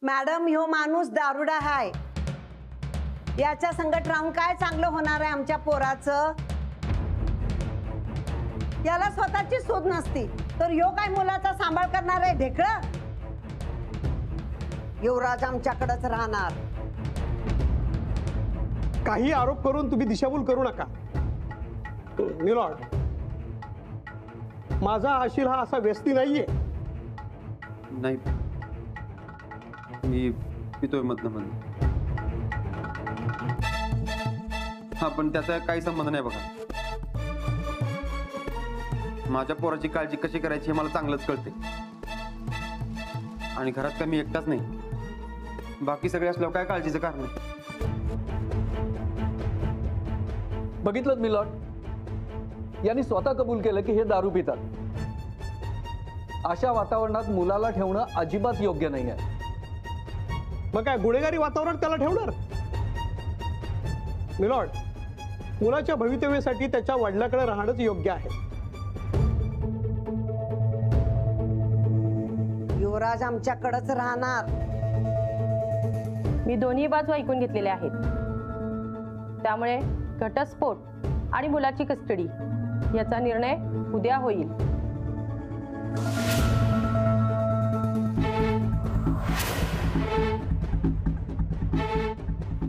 Madam ह्यो माणूस दारुडा हाय, याच्या संगत राहून काय चांगलं होणार आहे आमच्या पोराचं? याला स्वतःची सूद नसती तर ह्यो काय मुलाचा सांभाळ करणार आहे ढेकळं? युवराज आमच्याकडेच राहणार. काही आरोप करून तुम्ही दिशाभूल करू नका. मिलॉर्ड, माझा आशील हा असा व्यस्ती नाहीये. नाही, मी पितोय मधनं मधनं. हा, पण त्याचा काही संबंध नाही बघा. माझ्या पोराची काळजी कशी करायची हे मला चांगलंच कळते. आणि घरात काय मी एकटाच नाही, बाकी सगळे असल्यावर काय काळजीचं कारण आहे? बघितलं मिलॉर्ड, यांनी स्वतः कबूल केलं की हे दारू पितात. अशा वातावरणात मुलाला ठेवणं अजिबात योग्य नाही आहे. मग काय गुन्हेगारी वातावरण त्याला ठेवणार? मिलॉर्ड, मुलाच्या भवितव्यासाठी त्याच्या वडिलाकडे राहणंच योग्य आहे. युवराज आमच्याकडेच राहणार. मी दोन्ही बाजू ऐकून घेतलेल्या आहेत, त्यामुळे घटस्फोट आणि मुलाची कस्टडी याचा निर्णय उद्या होईल.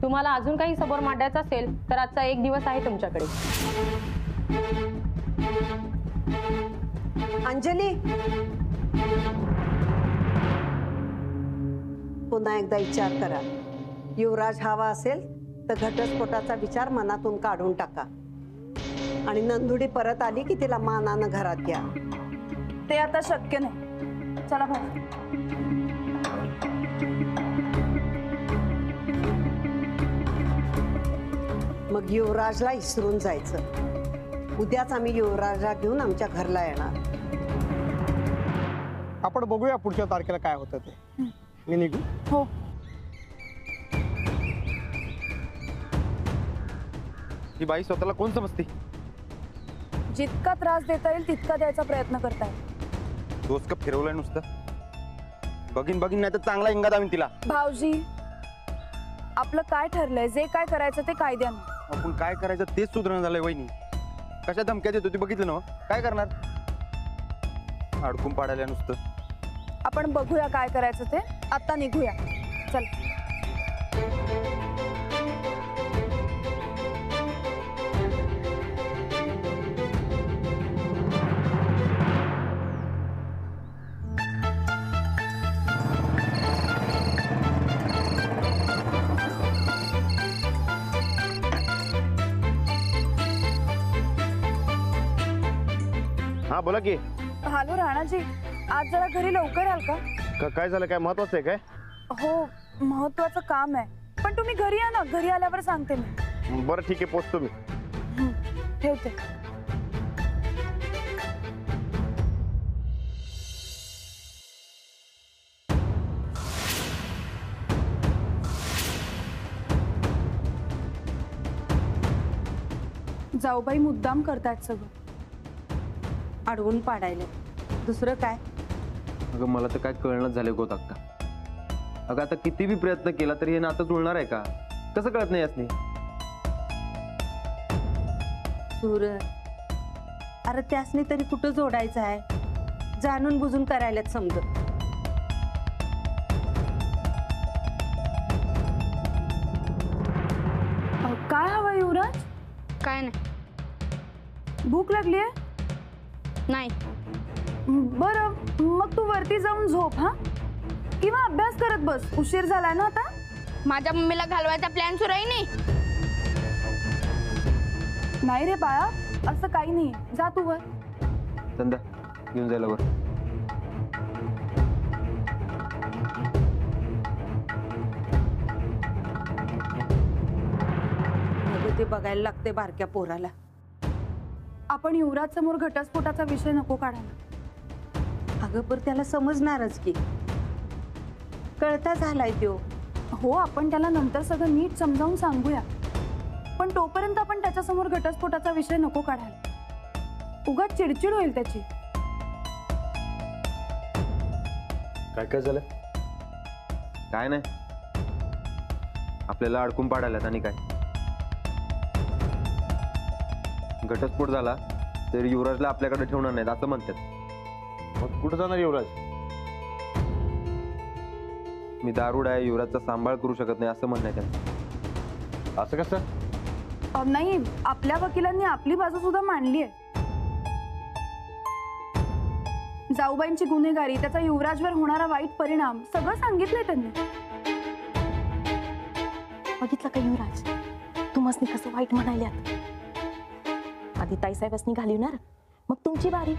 तुम्हाला अजून काही सबोर मांडायचं असेल तर आजचा एक दिवस आहे तुमच्याकडे. अंजली, पुन्हा एकदा विचार करा. युवराज हवा असेल तर घटस्फोटाचा विचार मनातून काढून टाका आणि नंदुडी परत आली की तिला मानानं घरात घ्या. ते आता शक्य नाही. चला भाऊ. मग युवराजला इसरून जायचं. उद्याच आम्ही युवराजला घेऊन आमच्या घरला येणार. आपण बघूया पुढच्या तारखेला काय होतं ते. मी निघू? हो. ही बाई स्वतःला कोण समजते? जितका त्रास देता येईल तितका द्यायचा प्रयत्न करताय. दोस्त का फिरवलाय नुसतं. बघीन बघीन नाही तर चांगला इंगा दावीन तिला. भाऊजी, आपलं काय ठरलंय? जे काय करायचं ते कायद्यानं. आपण काय करायचं तेच सुधारणा झालंय. वहिनी कशा धमक्या देत होती बघितलं ना? काय करणार? अडकून पाडायला नुसतं. आपण बघूया काय करायचं ते. आता निघूया. चल. हा बोला की. हॅलो राणाजी, आज जरा घरी लवकर आल का? काय झालं? काय महत्वाचं आहे काय? हो, महत्वाचं काम आहे. पण तुम्ही घरी या ना. घरी आल्यावर सांगते मी. बरं ठीक आहे, पोचतो मी. ठेवते. जाऊबाई मुद्दाम करतायत सगळं. अडवून पाडायला. दुसरं काय? अगं मला तर काय कळणंच झालं गोत अक्का. अगं आता किती बी प्रयत्न केला तरी हे नातं जुळणार आहे का? कसं कळत नाही यासनी? सूरज, अरे त्यासनी तरी कुठं जोडायचं आहे? जाणून बुजून करायलाच समजत. काय हवं युवराज? काय नाही. भूक लागली आहे? नाही. बरं, मग तू वरती जाऊन झोप. हा, किंवा अभ्यास करत बस. उशीर झालाय ना आता. माझ्या मम्मीला घालवायचा प्लॅन सुरू आहे नाही. नाही रे बाळा, असं काही नाही. जा तू वर. चंदा घेऊन जायला वर. ते बघायला लागते बारक्या पोराला. आपण युवराज समोर घटस्फोटाचा विषय नको काढायला. अगं पण त्याला समजणारच की. कळता झालाय तो. हो, आपण त्याला नंतर सगळं नीट समजावून सांगूया. पण तोपर्यंत आपण त्याच्यासमोर घटस्फोटाचा विषय नको काढायला. उगाच चिडचिड होईल त्याची. काय काय झालं? काय नाही, आपल्याला अडकून पाडायलात आणि काय. घटस्फोट झाला तर युवराजला आपल्याकडे ठेवणार नाहीत असं म्हणतात. मग कुठं जाणार युवराज? मी दारुड आहे, युवराजचा सांभाळ करू शकत नाही असं म्हणणं आहे त्यांचं. असं कसं? नाही, आपल्या वकिलांनी आपली बाजू सुद्धा मांडली आहे. जाऊबाईंची गुन्हेगारी, त्याचा युवराजवर होणारा वाईट परिणाम सगळं सांगितलंय त्यांनी. बघितलं का युवराज, तुम्हाला कसं वाईट म्हणाल्यात. आधी ताईसाहेबांनी घालवणार, मग तुमची बारी,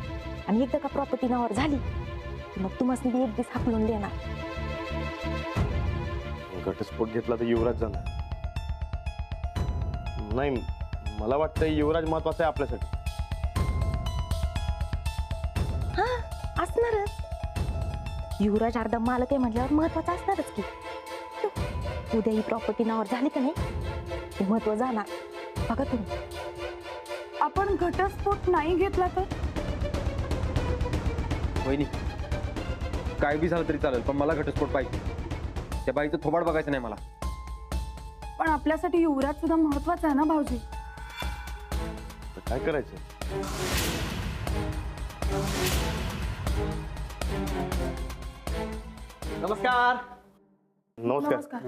आणि एकदा का प्रॉपर्टी नावावर झाली की मग तुम्हाला एक दिवस हाकलून देणार. घटस्फोट घेतला तर युवराज जाणार. नाही, मला वाटतं युवराज महत्वाचा आहे आपल्यासाठी. हा, असणारच. युवराज अर्धा मालक आहे म्हटल्यावर महत्वाचं असणारच की. उद्या ही प्रॉपर्टी नावावर झाली का नाही ते महत्व जाणार. बघा तुम्ही. आपण घटस्फोट नाही घेतला तर वहिनी, काय बी झालं तरी चालेल, पण मला घटस्फोट पाहिजे. त्या बाईचं थोबाड बघायचं नाही मला. पण आपल्यासाठी युवराज सुद्धा महत्वाचा आहे ना भाऊजी. तर काय करायचं? नमस्कार. नमस्कार.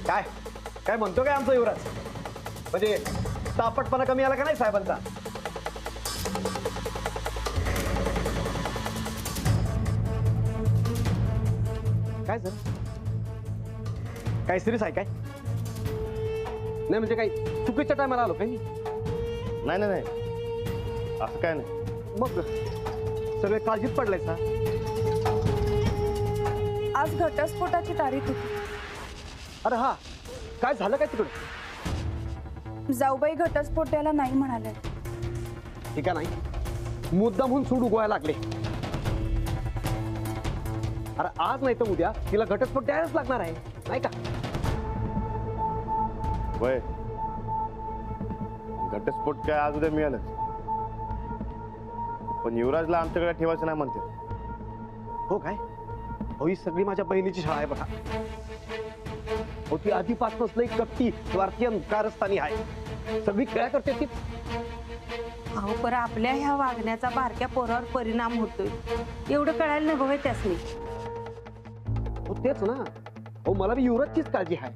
काय काय म्हणतो काय आमचा युवराज? म्हणजे तापटपणा कमी आला का नाही साहेबांचा? काय सर, काय सिरियस आहे काय? नाही म्हणजे काही चुकीच्या टायमाला आलो काही? नाही नाही नाही, असं काय नाही. मग सगळे काळजीत पडलाय सा? आज घटस्फोटाची तारीख होती. अरे हा, काय झालं काय तिकडे? जाऊबाई घटस्फोट द्यायला नाही म्हणाले. ठीक आहे, नाही मुद्दा म्हणून सूड उगवायला लागले. अरे आज नाही तर उद्या तिला घटस्फोट द्यायलाच लागणार आहे, नाही का? वय, घटस्फोट काय आज उद्या मिळालंच, पण युवराजला आमच्याकडे ठेवायचं नाही म्हणते. हो काय? हो, ही सगळी माझ्या बहिणीची शाळा आहे बघा. हो, ती आधीपासूनच लई कपटी स्वार्थी आणि कारस्थानी आहे. सगळी खेळा करते ती. अहो, पर आपल्या ह्या वागण्याचा बारक्या पोरावर परिणाम होतोय एवढं कळायला नको त्यासनी. हो तेच ना. हो, मला बी युवराजचीच काळजी आहे.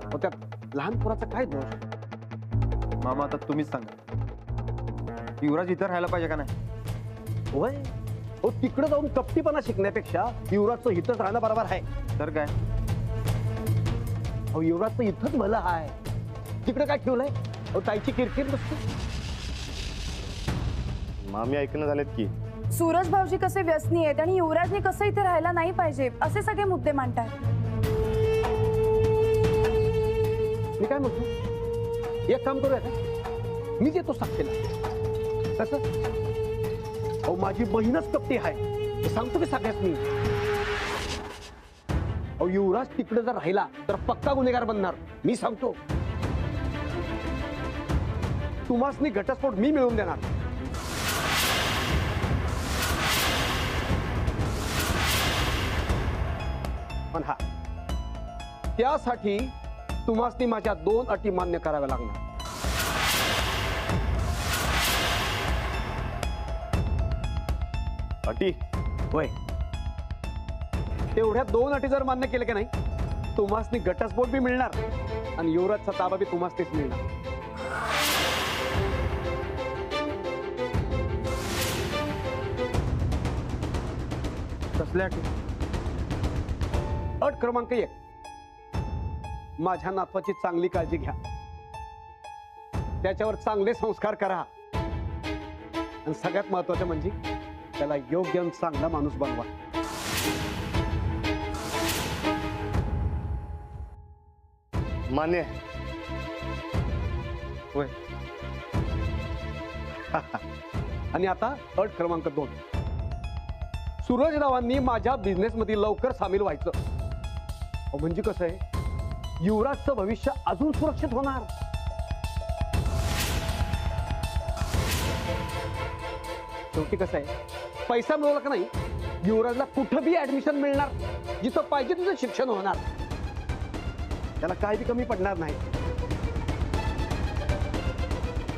हो, त्या लहान पोराचा काय दोष? मामा आता तुम्हीच सांगा, युवराज इथं राहायला पाहिजे का नाही? होय. हो, तिकडे जाऊन कपटीपणा शिकण्यापेक्षा युवराजचं इथंच राहणं बरोबर आहे. तर काय, हो, युवराजचं इथंच भलं आहे. तिकडे काय ठेवलंय? हो, ताईची किरकिर नसते. मामी ऐकणं झालेत की सूरज भाऊजी कसे व्यसनी आहेत आणि युवराजने कसं इथे राहायला नाही पाहिजे असे सगळे मुद्दे मांडतात. मी काय म्हणतो, एक काम करूया का? मी येतो साक्षीला. कसं? अहो, माझी बहीणच कपटी आहे हे सांगतो की सगळ्याच. अहो, युवराज तिकडे जर राहिला तर पक्का गुन्हेगार बनणार, मी सांगतो. तुम्हासनी घटस्फोट मी मिळवून देणार. पण हा, त्यासाठी तुम्हासनी माझ्या 2 अटी मान्य कराव्या लागणार. अटी? होय. तेवढ्या 2 अटी जर मान्य केल्या की नाही, तुम्हासनी घटस्फोट बी मिळणार आणि युवराजचा ताबा बी तुम्हासनीच मिळणार. कसल्या अटी? अट क्रमांक 1, माझ्या नातवाची चांगली काळजी घ्या, त्याच्यावर चांगले संस्कार करा आणि सगळ्यात महत्वाचं म्हणजे त्याला योग्य आणि चांगला माणूस बनवा. मान्य. होय. आणि आता अट क्रमांक 2, सूरजरावांनी माझ्या बिझनेस मध्ये लवकर सामील व्हायचं. म्हणजे कसं आहे, युवराजचं भविष्य अजून सुरक्षित होणार. शेवटी कसं आहे, पैसा मिळवला का नाही युवराजला कुठं बी ऍडमिशन मिळणार, जिथं पाहिजे तिथं शिक्षण होणार, त्याला काय बी कमी पडणार नाही.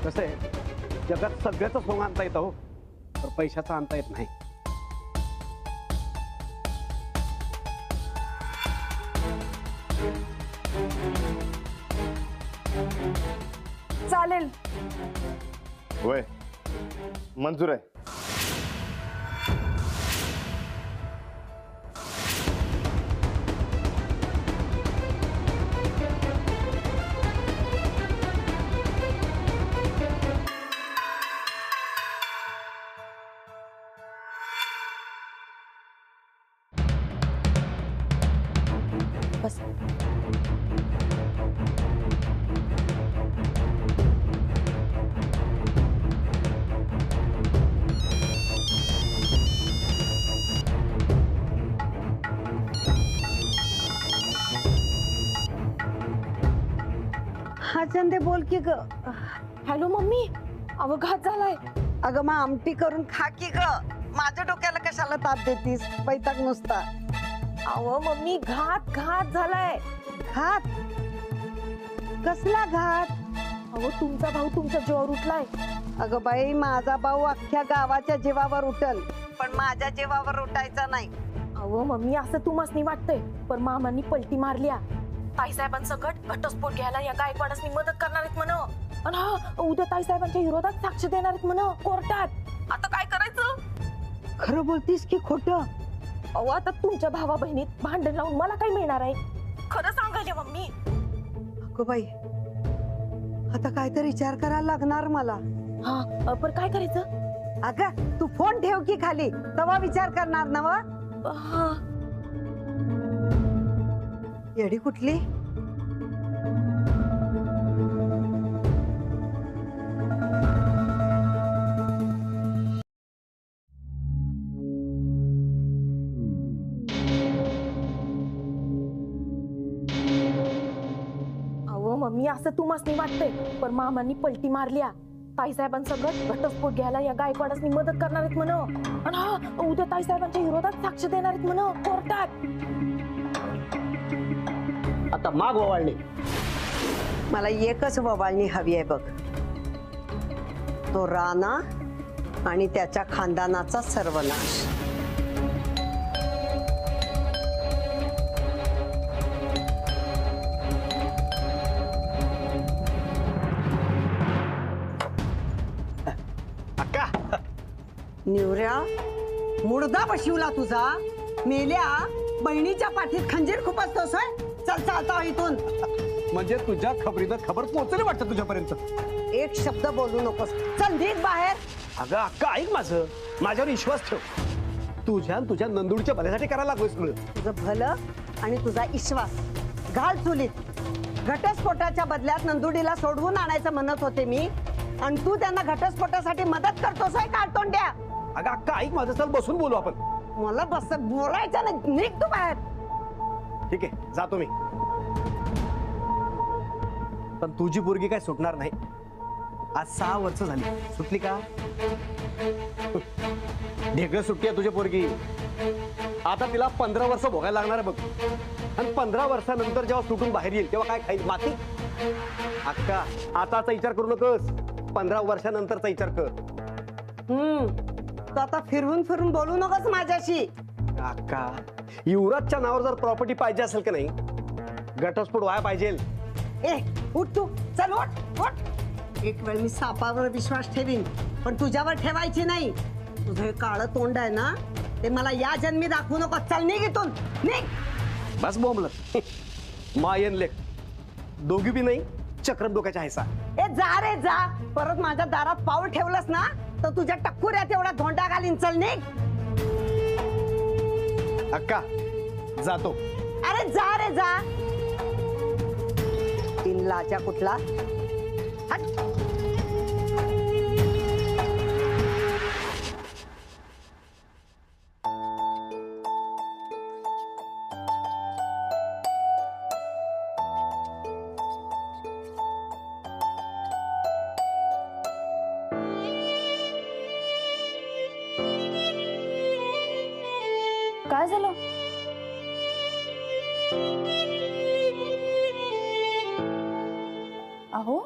कसं आहे, जगात सगळ्याच सोंग आणता येतं हो, तर पैशाचा आणता येत नाही. चालेल. होय, मंजूर आहे. बस. हा चंदे बोल की ग. हॅलो मम्मी, अवघात झालाय. अगं मग आमटी करून खा की ग. माझ्या डोक्याला कशाला ताप देतीस, पैताक नुसता. अहो मम्मी, घात झालाय. घात? कसला घात? अहो तुमचा भाऊ तुमच्या जीवावर उठलाय. अगं बाई, माझा भाऊ अख्ख्या गावाच्या जीवावर उठल, पण माझ्या जीवावर उठायचा नाही. अहो मम्मी, असं तुम्हासनी वाटतंय, पण मामांनी पलटी मारल्या. ताईसाहेबांसकट घटस्फोट घ्यायला या गायकवाडांनी मदत करणार आहेत म्हण. आणि हा, उद्या ताईसाहेबांच्या विरोधात साक्ष देणार आहेत म्हण कोर्टात. आता काय करायचं? खरं बोलतीस की खोटं? अहो आता तुमच्या भावा बहिणीत भांडण लावून मला काय मिळणार आहे? खरं सांगायचे मम्मी. अगं बाई, आता काहीतरी विचार करायला लागणार मला. हा, पण काय करायचं? अगं तू फोन ठेव की खाली, तेव्हा विचार करणार ना. हा, येडी कुठली? अहो मम्मी, असं तुम्हासनी वाटतंय, पण मामांनी पलटी मारल्या. ताईसाहेबांसकट घटस्फोट घ्यायला या गायकवाडांनी मदत करणार आहेत म्हण. आणि हा, उद्या ताईसाहेबांच्या विरोधात साक्ष देणार आहेत म्हण कोर्टात. आता माग ववाळणे. मला एकच ववाळणी हवी आहे बघ, तो राणा आणि त्याच्या खानदानाचा सर्वनाश. अक्का, निवऱ्या, मुडदा बशिवला तुझा. मेल्या बहिणीच्या पाठीत खंजीर खुपसतोस होय? चल चालता इथून. म्हणजे तुझ्या खबरीनं खबर पोहोचली वाटतं तुझ्यापर्यंत. एक शब्द बोलू नकोस, चल निघ बाहेर. अगं अक्का, ऐक माझं, माझ्यावर विश्वास ठेव. तुझ्या आणि तुझ्या नंदुडीच्या भल्यासाठी करायला लागलोय सगळं. तुझं भलं आणि तुझा विश्वास घाल चुलीत. घटस्फोटाच्या बदल्यात नंदुडीला सोडवून आणायचं म्हणत होते मी, आणि तू त्यांना घटस्फोटासाठी मदत करतोस आहे काळतोंड्या. अगं अक्का, ऐक माझं, चल बसून बोलू आपण. मला बस बोलायचं नाही, निघ तू बाहेर. ठीक आहे, जातो मी. पण तुझी पोरगी काय सुटणार नाही. आज 6 वर्ष झाली, सुटली का? ढेकळं सुट्टी आहे तुझी पोरगी. आता तिला 15 वर्ष भोगायला लागणार आहे बघ. आणि 15 वर्षानंतर जेव्हा सुटून बाहेर येईल तेव्हा काय खाईल? माती. अक्का, आताचा विचार करू नकोस, 15 वर्षानंतरचा विचार कर. तू आता फिरवून फिरून बोलू नकोस माझ्याशी. अक्का, युवराजच्या नावावर जर प्रॉपर्टी पाहिजे असेल का नाही, घटस्फोट व्हायला पाहिजे. ए उठ तू, चल उठ उठ. एक वेळ मी सापावर विश्वास ठेवीन, पण तुझ्यावर ठेवायची नाही. तुझं हे काळं तोंड आहे ना, ते मला या जन्मी दाखवू नको. चल निघ इथून, निघ. बस बोंबलं. मायन लेख दोघी बी नाही, चक्रम डोक्याच्या हैसा. ए जा रे जा. परत माझ्या दारात पाऊल ठेवलंस ना, तर तुझ्या टक्कुऱ्यात एवढा धोंडा घालीन. चल निघ. अक्का, जातो. अरे जा रे जा. तीन लाजा कुठला. हट. काय झालं? अहो,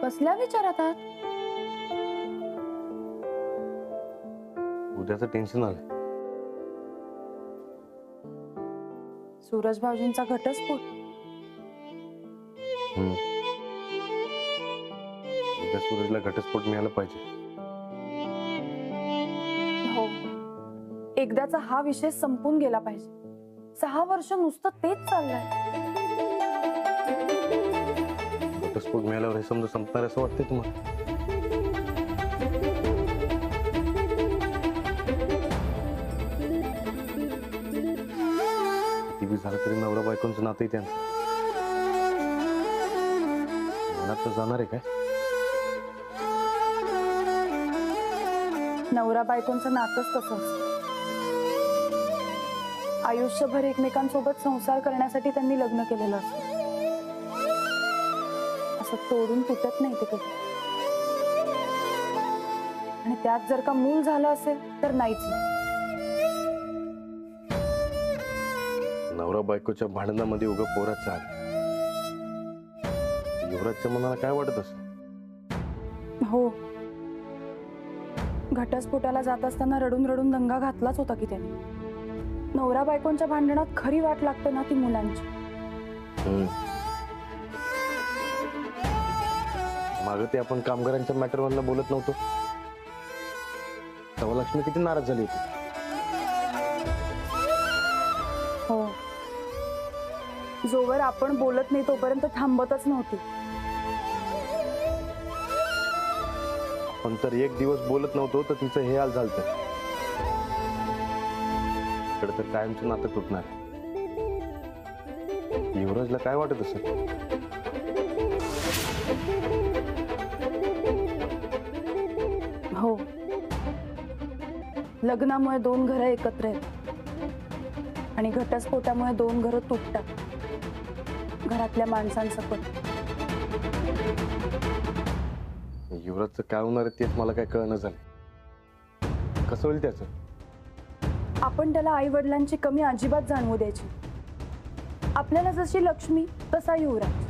कसल्या विचारात आहात? उद्याचं टेन्शन आलं. सूरज भाऊजींचा घटस्फोट. उद्या सूरजला घटस्फोट मिळाला पाहिजे. हो, एकदाचा हा विषय संपून गेला पाहिजे. 6 वर्ष नुसतं तेच चाललंय. घटस्फोट मिळाल्यावर हे समजा संपणार असं वाटतंय तुम्हाला? किती बी झालं तरी नवरा बायकोंचं नातं आहे त्यांचं. मनात तर जाणार आहे काय? नवरा बायकोंचं नातंच तसं असतं. आयुष्यभर एकमेकांसोबत संसार करण्यासाठी त्यांनी लग्न केलेलं असतं. असं तोडून तुटत नाही ते कधी. आणि त्यात जर का मूल झालं असेल तर नाहीच नाही. नवरा बायकोच्या भांडणामध्ये उगा पोराचा आला. युवराजच्या मनाला काय वाटत असं? हो, घटस्फोटाला जात असताना रडून रडून दंगा घातलाच होता की त्याने. नवरा बायकोंच्या भांडणात खरी वाट लागते ना ती मुलांची. माग ते आपण कामगारांच्या मॅटरवरला बोलत नव्हतो तेव्हा लक्ष्मी किती नाराज झाली होती. हो, जोवर आपण बोलत नाही तोपर्यंत थांबतच नव्हती. पण तर एक दिवस बोलत नव्हतो तर तिचं हे हाल झालं. इकडे तर कायमचं नातं तुटणार. युवराजला काय वाटत असं? हो, लग्नामुळे 2 घरं एकत्र आहेत आणि घटस्फोटामुळे 2 घरं तुटतात, घरातल्या माणसांसकट. युवराजचं काय होणार आहे तेच मला काय कळणं झालं. कसं होईल त्याचं? आपण त्याला आई वडिलांची कमी अजिबात जाणवू द्यायची. आपल्याला जशी लक्ष्मी तसा युवराज.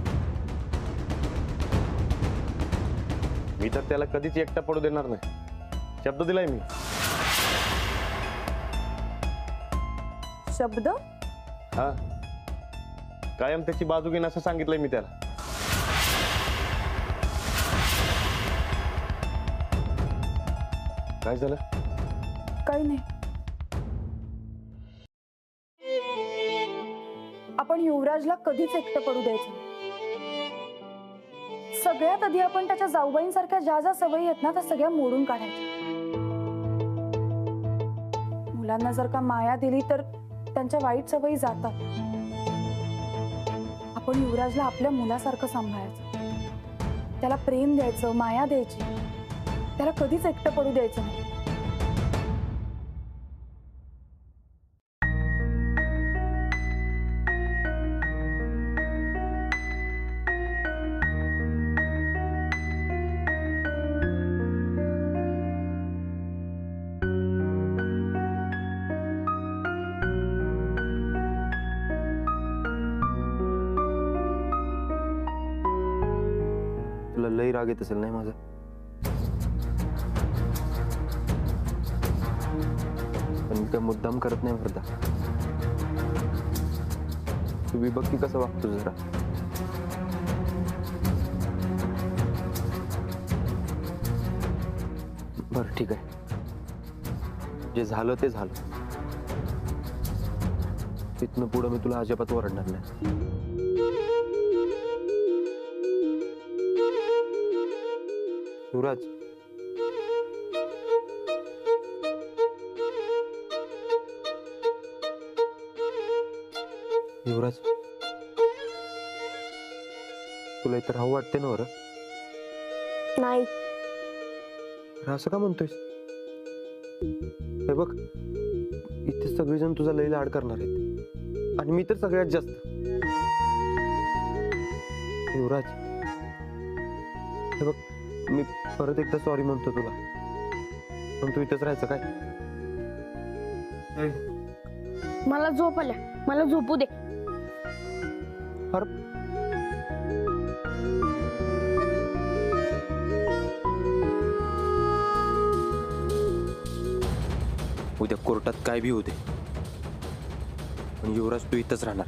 मी तर त्याला कधीच एकटा पडू देणार नाही. शब्द दिलाय मी. शब्द? हा, कायम त्याची बाजू घेईन असं सांगितलंय मी त्याला. काय झालं? काही नाही. आपण युवराजला कधीच एकटं पडू द्यायचं नाही. सगळ्यात आधी आपण त्याच्या जाऊबाईंसारख्या ज्या ज्या सवयी आहेत ना त्या सगळ्या मोडून काढायच्या. मुलांना जर का माया दिली तर त्यांच्या वाईट सवयी जातात. आपण युवराजला आपल्या मुलासारखं सांभाळायचं, त्याला प्रेम द्यायचं, माया द्यायची. त्याला कधीच एकटं पडू द्यायचं नाही. तुला लई राग येत असेल नाही माझा? पण मी काय मुद्दाम करत नाही वरदा. तुम्ही बघ की कसं वागतो जरा. बरं ठीक आहे, जे झालं ते झालं. तिथनं पुढं मी तुला अजिबात ओरडणार नाही. युवराज, युवराज, तुला इथं राहू वाटते ना बरं? नाही. असं का म्हणतोयस? हे बघ, इथे सगळेजण तुझा लई लाड करणार आहेत आणि मी तर सगळ्यात जास्त. युवराज, हे बघ, मी परत एकदा सॉरी म्हणतो तुला, पण तू इथेच राहायचं काय? मला झोप आल्या, मला झोपू दे. अरे उद्या कोर्टात काय बी होते पण युवराज तू इथंच राहणार.